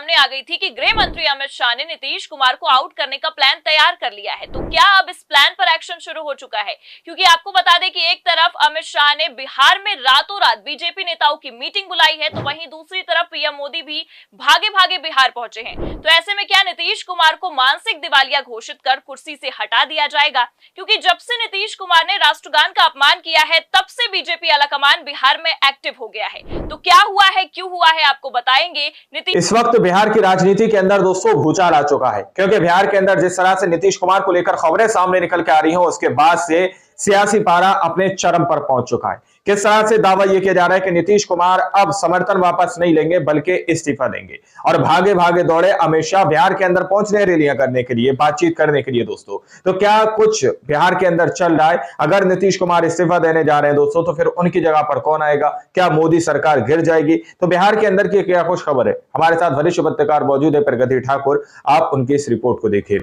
सामने आ गई थी कि गृह मंत्री अमित शाह ने नीतीश कुमार को आउट करने का प्लान तैयार कर लिया है। तो क्या अब इस प्लान पर एक्शन शुरू हो चुका है? क्योंकि आपको बता दें कि एक तरफ अमित शाह ने बिहार में रातों रात बीजेपी नेताओं की मीटिंग बुलाई है, तो वहीं दूसरी तरफ पीएम मोदी भी भागे भागे बिहार पहुंचे हैं। तो ऐसे में क्या नीतीश कुमार को मानसिक दिवालिया घोषित कर कुर्सी से हटा दिया जाएगा? क्योंकि जब से नीतीश कुमार ने राष्ट्रगान का अपमान किया है, तब से बीजेपी आलाकमान बिहार में एक्टिव हो गया है। तो क्या हुआ है, क्यों हुआ है, आपको बताएंगे। इस वक्त बिहार की राजनीति के अंदर दोस्तों भूचाल आ चुका है, क्योंकि बिहार के अंदर जिस तरह से नीतीश कुमार को लेकर खबरें सामने निकल के आ रही हैं, उसके बाद से सियासी पारा अपने चरम पर पहुंच चुका है। किस तरह से दावा यह किया जा रहा है कि नीतीश कुमार अब समर्थन वापस नहीं लेंगे बल्कि इस्तीफा देंगे, और भागे भागे दौड़े अमित शाह बिहार के अंदर पहुंच रहे रैलियां करने के लिए, बातचीत करने के लिए। दोस्तों तो क्या कुछ बिहार के अंदर चल रहा है? अगर नीतीश कुमार इस्तीफा देने जा रहे हैं दोस्तों, तो फिर उनकी जगह पर कौन आएगा? क्या मोदी सरकार गिर जाएगी? तो बिहार के अंदर की क्या खुश खबर है? हमारे साथ वरिष्ठ पत्रकार मौजूद है प्रगति ठाकुर, आप उनकी इस रिपोर्ट को देखिए।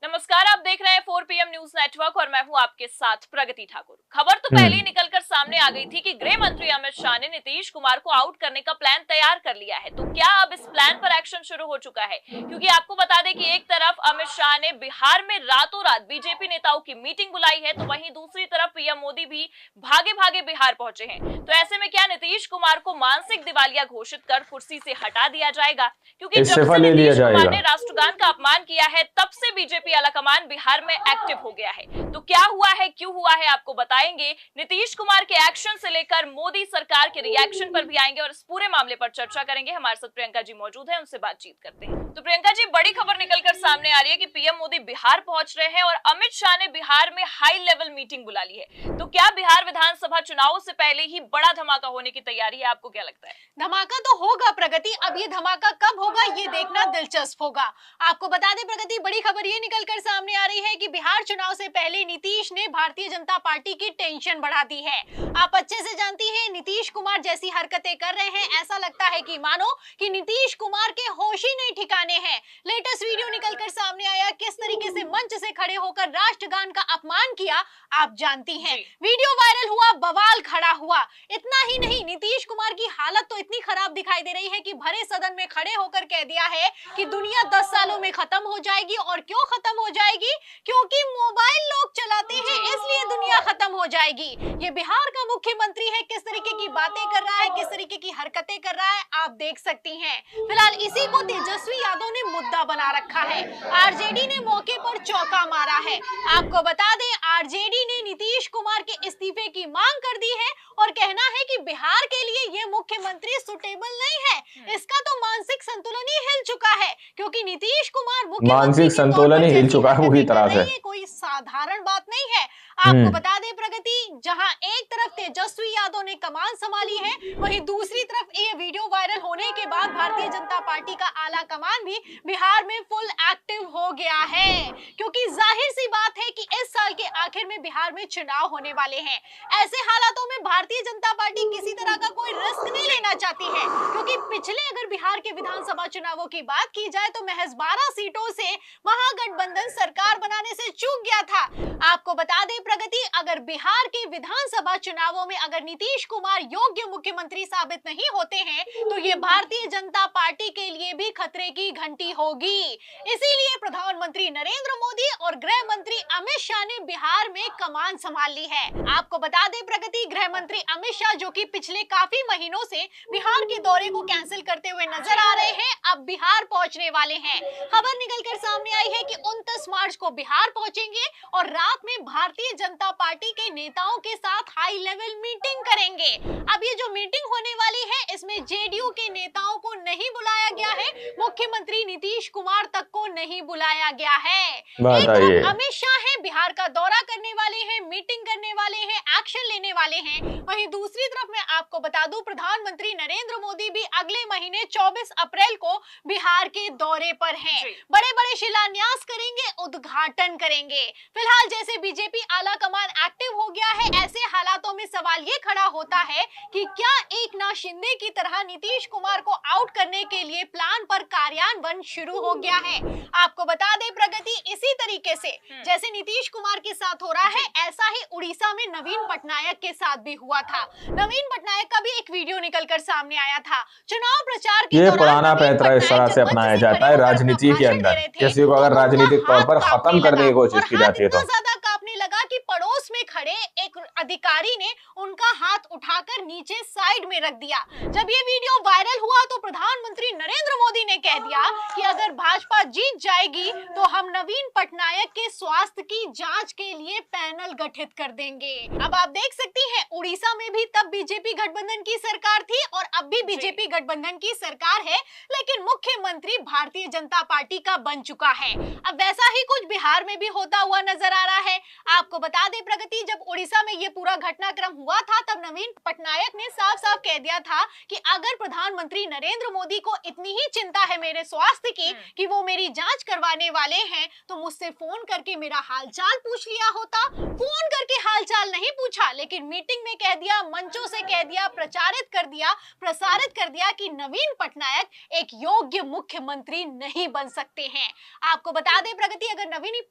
नमस्कार, आप देख रहे हैं 4PM न्यूज नेटवर्क और मैं हूं आपके साथ प्रगति ठाकुर। खबर तो पहले ही निकलकर सामने आ गई थी कि गृह मंत्री अमित शाह ने नीतीश कुमार को आउट करने का प्लान तैयार कर लिया है। तो क्या अब इस प्लान पर एक्शन शुरू हो चुका है? क्योंकि आपको बता दें कि एक तरफ अमित शाह ने बिहार में रातों रात बीजेपी नेताओं की मीटिंग बुलाई है, तो वहीं दूसरी तरफ पीएम मोदी भी भागे भागे बिहार पहुंचे हैं। तो ऐसे में क्या नीतीश कुमार को मानसिक दिवालिया घोषित कर कुर्सी से हटा दिया जाएगा? क्योंकि जब से नीतीश कुमार ने राष्ट्रगान का अपमान किया है, तब से बीजेपी आलाकमान बिहार में एक्टिव हो गया है। तो क्या हुआ है, क्यों हुआ है, आपको बताएंगे। नीतीश कुमार के एक्शन से लेकर मोदी सरकार के रिएक्शन पर भी आएंगे और इस पूरे मामले पर चर्चा करेंगे। हमारे साथ प्रियंका जी मौजूद है, उनसे बातचीत करते हैं। तो प्रियंका जी, बड़ी खबर निकलकर सामने आ रही है कि पीएम मोदी बिहार पहुंच रहे हैं और अमित शाह ने बिहार में हाई लेवल मीटिंग बुला ली है। तो क्या बिहार विधानसभा चुनाव से पहले ही बड़ा धमाका होने की तैयारी है? आपको क्या लगता है? धमाका तो होगा प्रगति, अब ये धमाका कब होगा ये देखना दिलचस्प होगा। आपको बता दें प्रगति, बड़ी खबर ये निकलकर सामने आ रही है कि बिहार चुनाव से पहले नीतीश ने भारतीय जनता पार्टी की टेंशन बढ़ा दी है। आप अच्छे से जानती हैं, नीतीश कुमार जैसी हरकतें कर रहे हैं, ऐसा लगता है कि मानो कि नीतीश कुमार के होश ही नहीं ठिकाने हैं। लेटेस्ट वीडियो निकलकर सामने आया, किस तरीके से मंच से खड़े होकर राष्ट्रगान का अपमान किया आप जानती हैं। वीडियो वायरल हुआ, बवाल खड़ा हुआ। इतना ही नहीं, नीतीश कुमार की हालत तो इतनी खराब दिखाई दे रही है कि भरे सदन में खड़े होकर कह दिया है कि दुनिया 10 सालों में खत्म हो जाएगी। और क्यों खत्म हो जाएगी? क्योंकि मोबाइल लोग चलाते हैं, इसलिए दुनिया खत्म हो जाएगी। ये बिहार का मुख्यमंत्री है, किस तरीके की बातें कर रहा है, किस तरीके की हरकतें कर रहा है, आप देख सकती हैं। फिलहाल इसी को तेजस्वी यादव ने मुद्दा बना रखा है। आरजेडी ने मौके पर चौका मारा है। आपको बता दें, आरजेडी ने नीतीश कुमार के इस्तीफे की मांग कर दी है और कहना है कि बिहार के लिए ये मुख्यमंत्री सुटेबल नहीं है। इसका तो मानसिक संतुलन ही हिल चुका है, क्योंकि नीतीश कुमार मानसिक संतुलन ही हिल चुका है पूरी तरह से। ये कोई साधारण बात नहीं है। आपको बता दें प्रगति, जहां एक तरफ तेजस्वी यादव ने कमान संभाली है, वहीं दूसरी तरफ ये वीडियो वायरल होने के बाद भारतीय जनता पार्टी का आला कमान भी बिहार में फुल एक्टिव हो गया है। क्योंकि जाहिर सी बात है कि इस साल के आखिर में बिहार में चुनाव होने वाले हैं। ऐसे हालातों में भारतीय जनता पार्टी किसी तरह का कोई रिस्क नहीं लेना चाहती है, क्योंकि पिछले अगर बिहार के विधानसभा चुनावों की बात की जाए तो महज 12 सीटों से महागठबंधन सरकार बनाने से चूक गया था। आपको बता दें प्रगति, अगर बिहार के विधानसभा चुनावों में अगर नीतीश कुमार योग्य मुख्यमंत्री साबित नहीं होते हैं, तो ये भारतीय जनता पार्टी के लिए भी खतरे की घंटी होगी। इसीलिए प्रधानमंत्री नरेंद्र मोदी और गृह मंत्री अमित शाह ने बिहार में कमान संभाल ली है। आपको बता दें प्रगति, गृह मंत्री अमित शाह जो कि पिछले काफी महीनों से बिहार के दौरे को कैंसिल करते हुए नजर आ रहे हैं, अब बिहार पहुंचने वाले हैं। खबर निकलकर सामने आई है कि 29 मार्च को बिहार पहुंचेंगे और रात में भारतीय जनता पार्टी के नेताओं के साथ हाई लेवल मीटिंग करेंगे। अब ये जो मीटिंग होने वाली है, इसमें जेडीयू के नेताओं को नहीं बुलाया गया है, मुख्यमंत्री नीतीश कुमार तक को नहीं बुलाया गया है। एक तरफ अमित शाह है, बिहार का दौरा करने वाले हैं, मीटिंग करने वाले हैं, एक्शन लेने वाले हैं। वहीं दूसरी तरफ मैं आपको बता दूं, प्रधानमंत्री नरेंद्र मोदी भी अगले महीने 24 अप्रैल को बिहार के दौरे पर हैं। बड़े बड़े शिलान्यास करेंगे, उद्घाटन करेंगे। फिलहाल जैसे बीजेपी आला कमान एक्टिव हो गया है, ऐसे हालातों में सवाल ये खड़ा होता है कि क्या एकनाथ शिंदे की तरह नीतीश कुमार को आउट करने के लिए प्लान पर कार्यान्वयन शुरू हो गया है। आपको बता दें प्रगति, इसी तरीके से जैसे नीतीश कुमार के साथ हो रहा है, ऐसा ही उड़ीसा में नवीन पटनायक के साथ भी हुआ था। नवीन पटनायक का भी एक वीडियो निकलकर सामने आया था। चुनाव प्रचार के ये दौरान पुराना नवीन पैंतरा इस तरह पटनायक से जब मंच अपनाया से जाता खड़े है होकर राजनीति अपना के भाषण दे अंदर, रहे थे, किसी को तो अगर उनका राजनीतिक तौर हाथ पर कांपने खत्म करने लगा की कोशिश और की हाथ जाती है इतना तो ज्यादा कांपने लगा कि पड़ोस में खड़े एक अधिकारी ने उनका हाथ उठाकर नीचे साइड में रख दिया। जब ये वीडियो वायरल हुआ तो प्रधानमंत्री नरेंद्र मोदी ने कह दिया कि अगर भाजपा जीत जाएगी तो हम नवीन पटनायक के स्वास्थ्य की जांच के लिए पैनल गठित कर देंगे। अब आप देख सकती हैं उड़ीसा में भी तब बीजेपी गठबंधन की सरकार थी और अब भी बीजेपी गठबंधन की सरकार है, लेकिन मुख्यमंत्री भारतीय जनता पार्टी का बन चुका है। अब वैसा ही कुछ बिहार में भी होता हुआ नजर आ रहा है। आपको बता दें प्रगति, जब उड़ीसा में ये पूरा घटनाक्रम हुआ था तब नवीन पटनायक ने साफ साफ कह दिया था कि अगर प्रधानमंत्री नरेंद्र मोदी को इतनी ही चिंता है मेरे स्वास्थ्य की कि वो मेरी जांच करवाने वाले हैं तो मुझसे फोन करके मेरा हालचाल पूछ लिया होता। फोन करके हालचाल नहीं पूछा, लेकिन मीटिंग में कह दिया, मंचों से कह दिया, प्रचारित कर दिया, प्रसारित कर दिया कि नवीन पटनायक एक योग्य मुख्यमंत्री नहीं बन सकते हैं। आपको बता दें प्रगति, अगर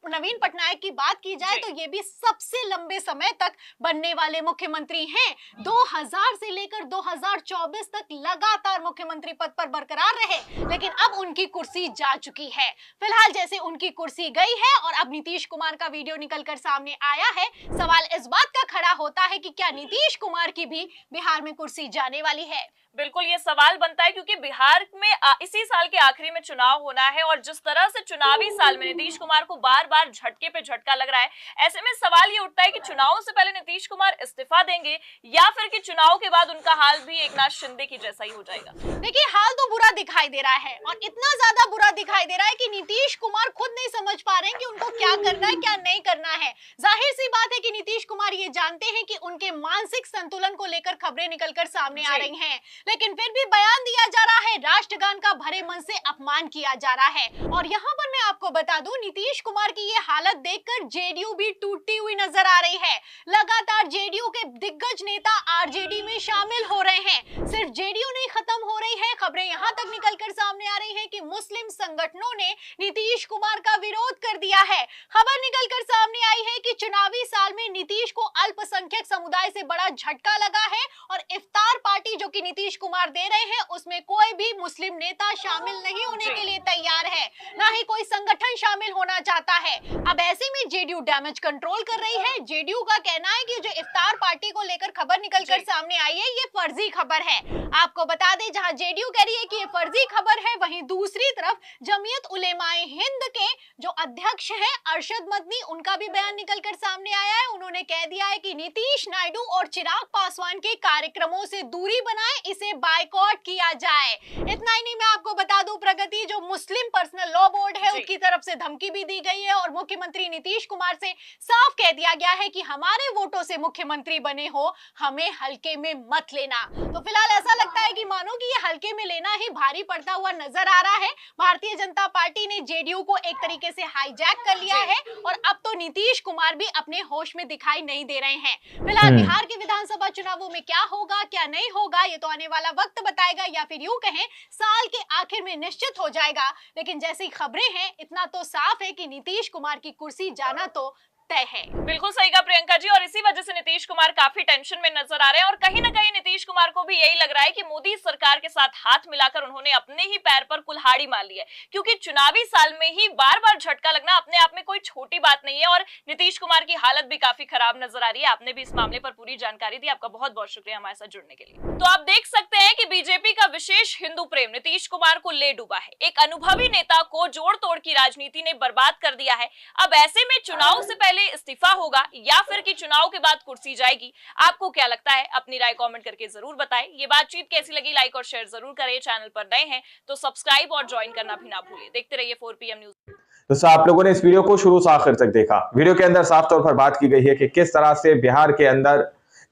नवीन पटनायक की बात की जाए तो ये भी सबसे लंबे समय तक बनने वाले मुख्यमंत्री हैं। 2000 से लेकर 2024 तक लगातार मुख्यमंत्री पद पर बरकरार रहे, लेकिन अब उनकी कुर्सी जा चुकी है। फिलहाल जैसे उनकी कुर्सी गई है और अब नीतीश कुमार का वीडियो निकलकर सामने आया है, सवाल इस बात का खड़ा होता है कि क्या नीतीश कुमार की भी बिहार में कुर्सी जाने वाली है। बिल्कुल ये सवाल बनता है क्योंकि बिहार में इसी साल के आखिरी में चुनाव होना है और जिस तरह से चुनावी साल में नीतीश कुमार को बार बार झटके पे झटका लग रहा है, ऐसे में सवाल ये उठता है कि चुनाव से पहले नीतीश कुमार इस्तीफा देंगे या फिर कि चुनाव के बाद उनका हाल भी एकनाथ शिंदे की जैसा ही हो जाएगा। देखिए हाल तो बुरा दिखाई दे रहा है और इतना ज्यादा बुरा दिखाई दे रहा है कि नीतीश कुमार खुद नहीं समझ पा रहे हैं कि उनको क्या करना है क्या नहीं करना है। जाहिर सी बात है कि नीतीश कुमार ये जानते हैं कि उनके मानसिक संतुलन को लेकर खबरें निकलकर सामने आ रही हैं, लेकिन फिर भी बयान दिया जा रहा है, राष्ट्रगान का भरे मन से अपमान किया जा रहा है। और यहाँ पर मैं आपको बता दूं, नीतीश कुमार की ये हालत देखकर जेडीयू भी टूटती हुई नजर आ रही है। लगातार जेडीयू के दिग्गज नेता आरजेडी में शामिल हो रहे हैं। सिर्फ जेडीयू नहीं खत्म हो रही है, खबरें यहाँ तक निकलकर सामने आ रही है कि मुस्लिम संगठनों ने नीतीश कुमार का विरोध कर दिया है। खबर निकलकर सामने आई है कि चुनावी साल में नीतीश को अल्पसंख्यक समुदाय से बड़ा झटका लगा है और इफ्तार पार्टी जो कि नीतीश कुमार दे रहे हैं उसमें कोई भी मुस्लिम नेता शामिल नहीं होने के लिए तैयार है, ना ही कोई संगठन शामिल होना चाहता है। अब ऐसे में जेडीयू डैमेज कंट्रोल कर रही है। जेडीयू का कहना है कि जो इफ्तार पार्टी को लेकर खबर निकलकर सामने आई है ये फर्जी खबर है। आपको बता दें, जहां जेडीयू कह रही है कि ये फर्जी खबर है, वहीं दूसरी तरफ जमीयत उलेमाए हिंद के जो अध्यक्ष हैं अरशद मदनी, उनका भी बयान निकलकर सामने आया है। उन्होंने कह दिया है कि नीतीश नायडू और चिराग पासवान के कार्यक्रमों से दूरी बनाए, इसे बायकॉट किया जाए। इतना ही नहीं, मैं आपको बता दूं प्रगति, जो मुस्लिम पर्सनल लॉ बोर्ड है उसकी तरफ से धमकी भी दी गई है और मुख्यमंत्री नीतीश कुमार से साफ कह दिया गया है कि हमारे वोटों से मुख्यमंत्री बने हो, हमें हल्के में मत लेना। तो फिलहाल ऐसा लगता है कि मानो कि ये हल्के में लेना ही भारी पड़ता हुआ नजर आ रहा है। भारतीय जनता पार्टी ने जेडीयू को एक तरीके से हाईजैक कर लिया है और अब तो नीतीश कुमार भी अपने होश में दिखाई नहीं दे रहे हैं। फिलहाल बिहार के विधानसभा चुनावों में क्या होगा क्या नहीं होगा ये तो आने वाला वक्त बताएगा, या फिर यूं कहें साल के आखिर में निश्चित हो जाएगा। लेकिन जैसी खबरें हैं इतना तो साफ है कि नीतीश कुमार की कुर्सी जाना तो तय है। बिल्कुल सही कहा प्रियंका जी, और इसी वजह से नीतीश कुमार काफी टेंशन में नजर आ रहे हैं और कहीं ना कहीं नीतीश कुमार को भी यही लग रहा है कि मोदी सरकार के साथ हाथ मिलाकर उन्होंने अपने ही पैर पर कुल्हाड़ी मार ली है, क्योंकि चुनावी साल में ही बार बार झटका लगना अपने आप में कोई छोटी बात नहीं है और नीतीश कुमार की हालत भी काफी खराब नजर आ रही है। आपने भी इस मामले पर पूरी जानकारी दी, आपका बहुत बहुत शुक्रिया हमारे साथ जुड़ने के लिए। तो आप देख सकते हैं कि बीजेपी का विशेष हिंदू प्रेम नीतीश कुमार को ले डूबा है। एक अनुभवी नेता को जोड़ तोड़ की राजनीति ने बर्बाद कर दिया है। अब ऐसे में चुनाव से पहले इस्तीफा होगा या फिर कि चुनाव के बाद कुर्सी जाएगी, आपको क्या लगता है? अपनी राय कमेंट करके जरूर बताएं। ये बातचीत कैसी लगी लाइक और शेयर जरूर करें। चैनल पर नए हैं तो सब्सक्राइब और ज्वाइन करना भी ना भूलें। देखते रहिए 4PM न्यूज। तो आप लोगों ने इस वीडियो को शुरू से आखिर तक देखा। वीडियो के अंदर साफ तौर पर बात की गई है कि किस तरह से बिहार के अंदर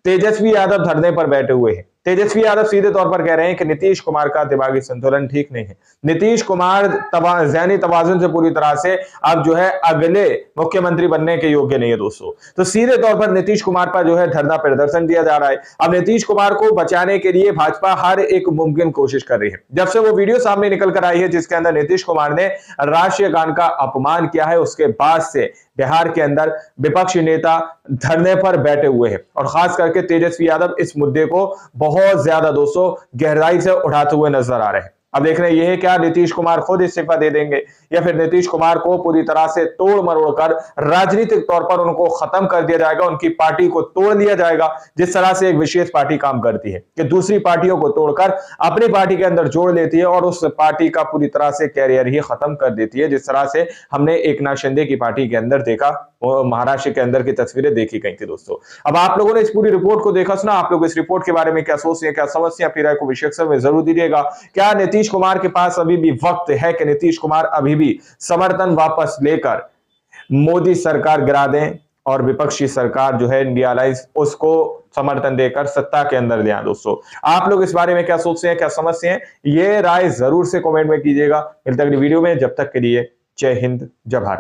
तेजस्वी यादव धरने पर बैठे हुए हैं। तेजस्वी यादव सीधे तौर पर कह रहे हैं कि नीतीश कुमार का दिमागी संतुलन ठीक नहीं है। नीतीश कुमार ज़हनी तवाज़ुन से पूरी तरह से अब जो है अगले मुख्यमंत्री बनने के योग्य नहीं है दोस्तों। तो सीधे तौर पर नीतीश कुमार पर जो है धरना प्रदर्शन दिया जा रहा है। अब नीतीश कुमार को बचाने के लिए भाजपा हर एक मुमकिन कोशिश कर रही है। जब से वो वीडियो सामने निकल कर आई है जिसके अंदर नीतीश कुमार ने राष्ट्रीय गान का अपमान किया है, उसके बाद से बिहार के अंदर विपक्षी नेता धरने पर बैठे हुए हैं और खास करके तेजस्वी यादव इस मुद्दे को बहुत ज्यादा दोस्तों गहराई से उठाते हुए नजर आ रहे हैं। अब देख रहे हैं ये क्या नीतीश कुमार खुद इस्तीफा दे देंगे या फिर नीतीश कुमार को पूरी तरह से तोड़ मरोड़ कर राजनीतिक तौर पर उनको खत्म कर दिया जाएगा, उनकी पार्टी को तोड़ दिया जाएगा। जिस तरह से एक विशेष पार्टी काम करती है कि दूसरी पार्टियों को तोड़कर अपनी पार्टी के अंदर जोड़ लेती है और उस पार्टी का पूरी तरह से कैरियर ही खत्म कर देती है, जिस तरह से हमने एकनाथ शिंदे की पार्टी के अंदर देखा, महाराष्ट्र के अंदर की तस्वीरें देखी गई थी दोस्तों। अब आप लोगों ने इस पूरी रिपोर्ट को देखा सुना, आप लोग इस रिपोर्ट के बारे में क्या सोचते हैं, क्या समझते हैं, अपनी राय को विषय सेक्शन में जरूर दीजिएगा। क्या नीतीश कुमार के पास अभी भी वक्त है कि नीतीश कुमार अभी भी समर्थन वापस लेकर मोदी सरकार गिरा दें और विपक्षी सरकार जो है इंडिया अलायंस उसको समर्थन देकर सत्ता के अंदर ले आए? दोस्तों आप लोग इस बारे में क्या सोचते हैं, क्या समझते हैं, ये राय जरूर से कमेंट में कीजिएगा। मिलते हैं अगली वीडियो में, जब तक के लिए जय हिंद, जय भारत।